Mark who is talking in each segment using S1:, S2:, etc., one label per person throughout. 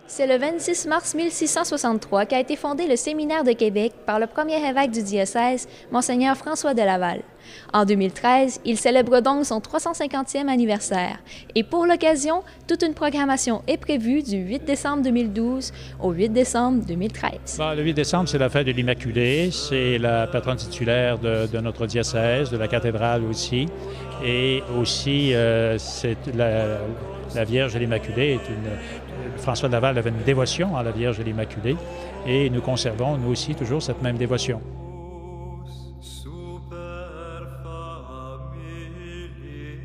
S1: C'est le 26 mars 1663 qu'a été fondé le Séminaire de Québec par le premier évêque du diocèse, Monseigneur François de Laval. En 2013, il célèbre donc son 350e anniversaire. Et pour l'occasion, toute une programmation est prévue du 8 décembre 2012 au 8 décembre 2013.
S2: Le 8 décembre, c'est la fête de l'Immaculée. C'est la patronne titulaire de notre diocèse, de la cathédrale aussi. Et aussi, c'est la Vierge de l'Immaculée François de Laval avait une dévotion à la Vierge de l'Immaculée et nous conservons, nous aussi, toujours cette même dévotion.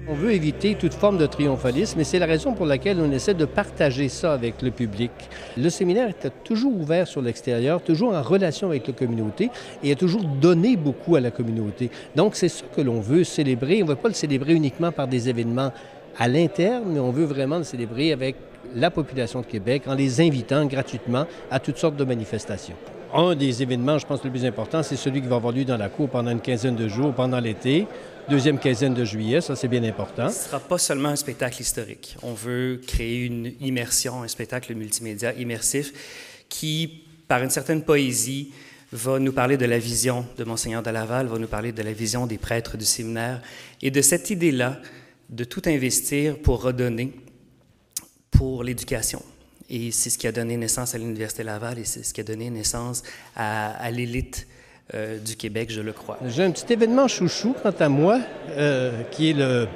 S3: On veut éviter toute forme de triomphalisme et c'est la raison pour laquelle on essaie de partager ça avec le public. Le séminaire était toujours ouvert sur l'extérieur, toujours en relation avec la communauté et a toujours donné beaucoup à la communauté. Donc c'est ça que l'on veut célébrer. On ne veut pas le célébrer uniquement par des événements à l'interne, mais on veut vraiment le célébrer avec la population de Québec en les invitant gratuitement à toutes sortes de manifestations. Un des événements, je pense, le plus important, c'est celui qui va avoir lieu dans la cour pendant une quinzaine de jours, pendant l'été. Deuxième quinzaine de juillet, ça c'est bien important.
S4: Ce ne sera pas seulement un spectacle historique. On veut créer une immersion, un spectacle multimédia immersif qui, par une certaine poésie, va nous parler de la vision de Monseigneur de Laval, va nous parler de la vision des prêtres du séminaire et de cette idée-là de tout investir pour redonner pour l'éducation. Et c'est ce qui a donné naissance à l'Université Laval et c'est ce qui a donné naissance à l'élite du Québec, je le crois.
S3: J'ai un petit événement chouchou, quant à moi, qui est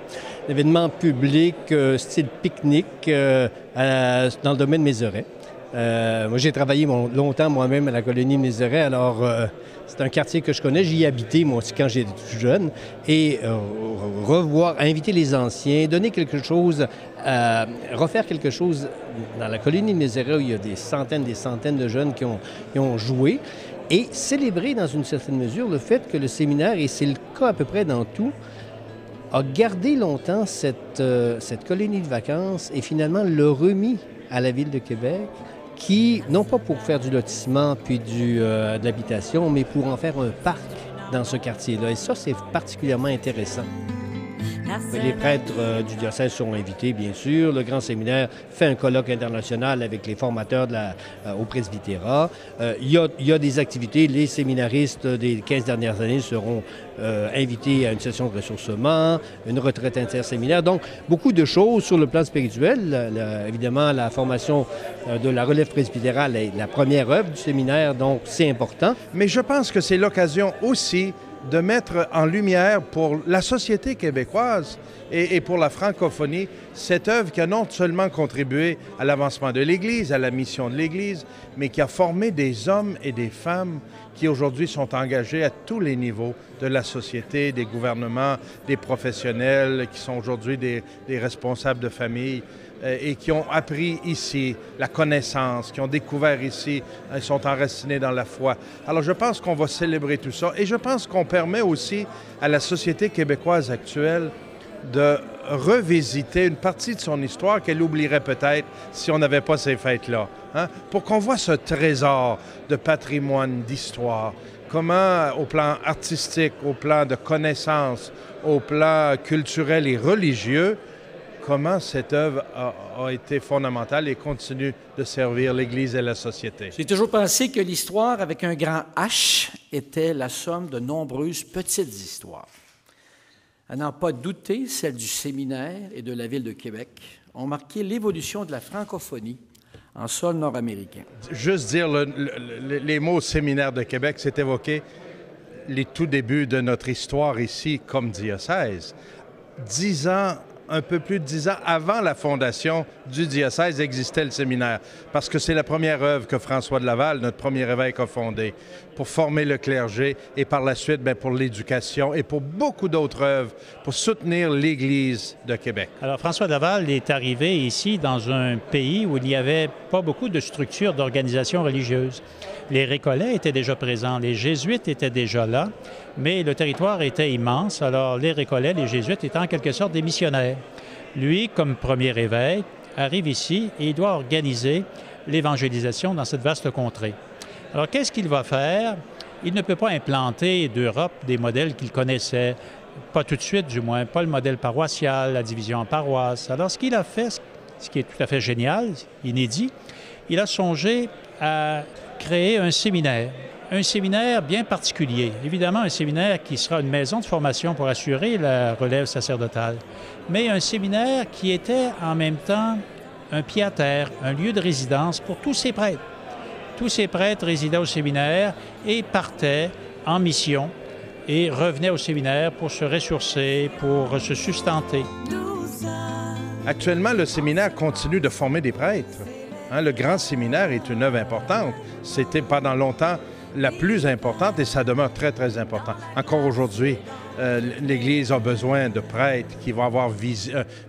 S3: l'événement public style pique-nique dans le domaine Mézeray. Moi, j'ai travaillé longtemps moi-même à la colonie de Mézeray, alors c'est un quartier que je connais. J'y ai habité, moi aussi, quand j'étais tout jeune. Et inviter les anciens, donner quelque chose, refaire quelque chose dans la colonie de Mézeray où il y a des centaines de jeunes qui ont joué. Et célébrer dans une certaine mesure le fait que le séminaire, et c'est le cas à peu près dans tout, a gardé longtemps cette colonie de vacances et finalement l'a remis à la Ville de Québec qui, non pas pour faire du lotissement puis de l'habitation, mais pour en faire un parc dans ce quartier-là. Et ça, c'est particulièrement intéressant. Les prêtres du diocèse seront invités, bien sûr. Le Grand Séminaire fait un colloque international avec les formateurs au presbytérat. Il y a des activités. Les séminaristes des 15 dernières années seront invités à une session de ressourcement, une retraite interséminaire. Donc, beaucoup de choses sur le plan spirituel. Évidemment, la formation de la relève presbytérale est la première œuvre du séminaire, donc c'est important.
S5: Mais je pense que c'est l'occasion aussi de mettre en lumière pour la société québécoise et pour la francophonie cette œuvre qui a non seulement contribué à l'avancement de l'Église, à la mission de l'Église, mais qui a formé des hommes et des femmes qui aujourd'hui sont engagés à tous les niveaux de la société, des gouvernements, des professionnels qui sont aujourd'hui des responsables de famille et qui ont appris ici la connaissance, qui ont découvert ici, ils sont enracinés dans la foi. Alors je pense qu'on va célébrer tout ça et je pense qu'on permet aussi à la société québécoise actuelle de revisiter une partie de son histoire qu'elle oublierait peut-être si on n'avait pas ces fêtes-là. Hein? Pour qu'on voit ce trésor de patrimoine, d'histoire, comment au plan artistique, au plan de connaissances, au plan culturel et religieux, comment cette œuvre a été fondamentale et continue de servir l'Église et la société.
S6: J'ai toujours pensé que l'histoire, avec un grand H, était la somme de nombreuses petites histoires. À n'en pas douter, celles du séminaire et de la Ville de Québec ont marqué l'évolution de la francophonie en sol nord-américain. Juste
S5: dire les mots « séminaire de Québec », c'est évoquer les tout débuts de notre histoire ici comme diocèse. 10 ans, un peu plus de 10 ans avant la fondation du diocèse, existait le séminaire, parce que c'est la première œuvre que François de Laval, notre premier évêque, a fondée pour former le clergé et par la suite pour l'éducation et pour beaucoup d'autres œuvres pour soutenir l'Église de Québec.
S2: Alors François de Laval est arrivé ici dans un pays où il n'y avait pas beaucoup de structures d'organisation religieuse. Les Récollets étaient déjà présents, les Jésuites étaient déjà là, mais le territoire était immense. Alors les Récollets, les Jésuites étaient en quelque sorte des missionnaires. Lui, comme premier évêque, arrive ici et il doit organiser l'évangélisation dans cette vaste contrée. Alors qu'est-ce qu'il va faire? Il ne peut pas implanter d'Europe des modèles qu'il connaissait, pas tout de suite du moins, pas le modèle paroissial, la division en paroisses. Alors ce qu'il a fait, ce qui est tout à fait génial, inédit, il a songé à créer un séminaire bien particulier. Évidemment, un séminaire qui sera une maison de formation pour assurer la relève sacerdotale, mais un séminaire qui était en même temps un pied-à-terre, un lieu de résidence pour tous ces prêtres. Tous ces prêtres résidaient au séminaire et partaient en mission et revenaient au séminaire pour se ressourcer, pour se sustenter.
S5: Actuellement, le séminaire continue de former des prêtres. Le grand séminaire est une œuvre importante. C'était pendant longtemps la plus importante et ça demeure très, très important. Encore aujourd'hui, l'Église a besoin de prêtres qui vont avoir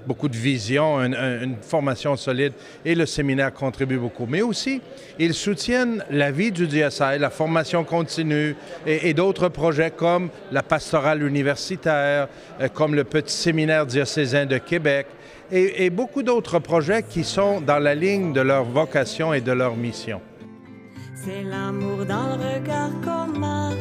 S5: beaucoup de vision, une formation solide et le séminaire contribue beaucoup. Mais aussi, ils soutiennent la vie du diocèse, la formation continue et d'autres projets comme la pastorale universitaire, comme le petit séminaire diocésain de Québec et beaucoup d'autres projets qui sont dans la ligne de leur vocation et de leur mission.
S7: C'est l'amour dans le regard comme Mars.